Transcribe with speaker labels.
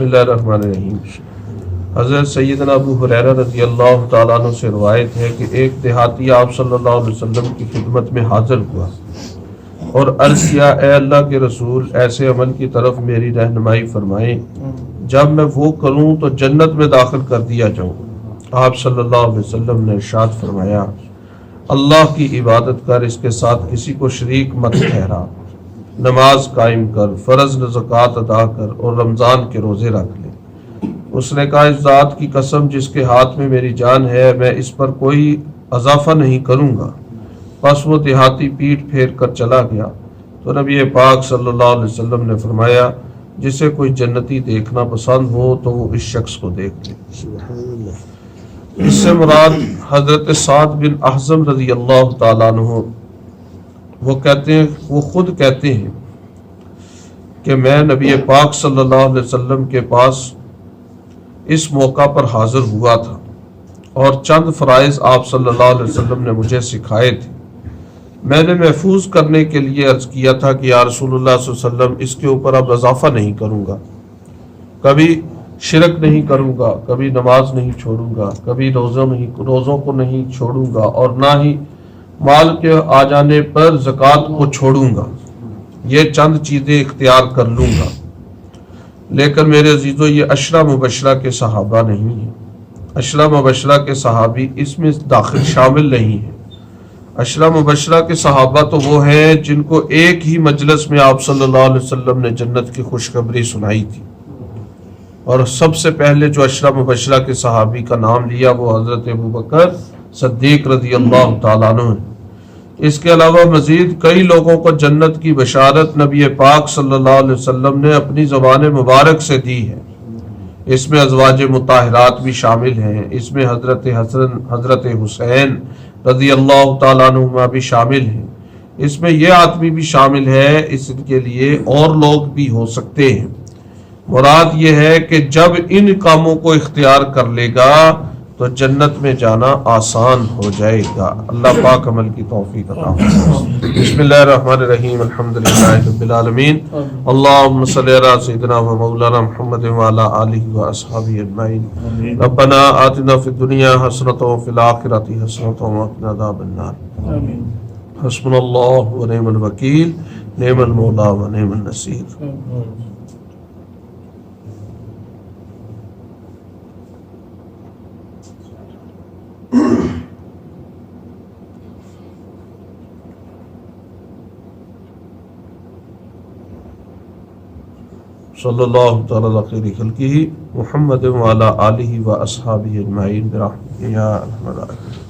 Speaker 1: بسم اللہ الرحمن الرحیم۔ حضرت سیدنا ابو ہریرہ رضی اللہ تعالیٰ عنہ سے روایت ہے کہ ایک دیہاتی آپ صلی اللہ علیہ وسلم کی خدمت میں حاضر ہوا اور عرض کیا، اے اللہ کے رسول، ایسے عمل کی طرف میری رہنمائی فرمائیں جب میں وہ کروں تو جنت میں داخل کر دیا جاؤں۔ آپ صلی اللہ علیہ وسلم نے ارشاد فرمایا، اللہ کی عبادت کر، اس کے ساتھ کسی کو شریک مت ٹھہرا، نماز قائم کر، فرض زکوٰۃ ادا کر اور رمضان کے روزے رکھ لے۔ اس نے کہا، اس ذات کی قسم جس کے ہاتھ میں میری جان ہے، میں اس پر کوئی اضافہ نہیں کروں گا۔ پس وہ دیہاتی پیٹھ پھیر کر چلا گیا تو نبی پاک صلی اللہ علیہ وسلم نے فرمایا، جسے کوئی جنتی دیکھنا پسند ہو تو وہ اس شخص کو دیکھ لے۔ اس سے مراد حضرت سعد بن احزم رضی اللہ تعالیٰ عنہ وہ خود کہتے ہیں کہ میں نبی پاک صلی اللہ علیہ وسلم کے پاس اس موقع پر حاضر ہوا تھا اور چند فرائض آپ صلی اللہ علیہ وسلم نے مجھے سکھائے تھے۔ میں نے محفوظ کرنے کے لیے عرض کیا تھا کہ یا رسول اللہ صلی اللہ علیہ وسلم، اس کے اوپر اب اضافہ نہیں کروں گا، کبھی شرک نہیں کروں گا، کبھی نماز نہیں چھوڑوں گا، کبھی روزوں کو نہیں چھوڑوں گا، اور نہ ہی مال کے آ جانے پر زکوٰۃ کو چھوڑوں گا۔ یہ چند چیزیں اختیار کر لوں گا۔ لیکن میرے عزیزو، یہ عشرہ مبشرہ کے صحابہ نہیں ہیں۔ عشرہ مبشرہ کے صحابی اس میں شامل نہیں ہیں۔ عشرہ مبشرہ کے صحابہ تو وہ ہیں جن کو ایک ہی مجلس میں آپ صلی اللہ علیہ وسلم نے جنت کی خوشخبری سنائی تھی، اور سب سے پہلے جو عشرہ مبشرہ کے صحابی کا نام لیا وہ حضرت ابوبکر صدیق رضی اللہ تعالیٰ عنہ ہیں۔ اس کے علاوہ مزید کئی لوگوں کو جنت کی بشارت نبی پاک صلی اللہ علیہ وسلم نے اپنی زبان مبارک سے دی ہے۔ اس میں ازواج مطہرات بھی شامل ہیں، اس میں حضرت حسن، حضرت حسین رضی اللہ تعالیٰ عنہما بھی شامل ہیں، اس میں یہ آدمی بھی شامل ہے، اس کے لیے اور لوگ بھی ہو سکتے ہیں۔ مراد یہ ہے کہ جب ان کاموں کو اختیار کر لے گا تو جنت میں جانا آسان ہو جائے گا۔ اللہ پاک عمل کی توفیق عطا فرمائے۔ بسم اللہ الرحمن الرحیم، الحمدللہ رب العالمین، اللہم صلی علی سیدنا و مولانا محمد وعلی آلہ و اصحابہ اجمعین۔ ربنا آتنا فی الدنیا حسنۃ وفی الآخرۃ حسنۃ وقنا عذاب النار۔ حسبنا اللہ ونعم الوکیل، نعم المولا ونعم النصیر۔ صلی اللہ تعالی علی خیر خلقہ محمد وعلی آلہ و اصحابہ اجمعین برحمتک یا ارحم الراحمین۔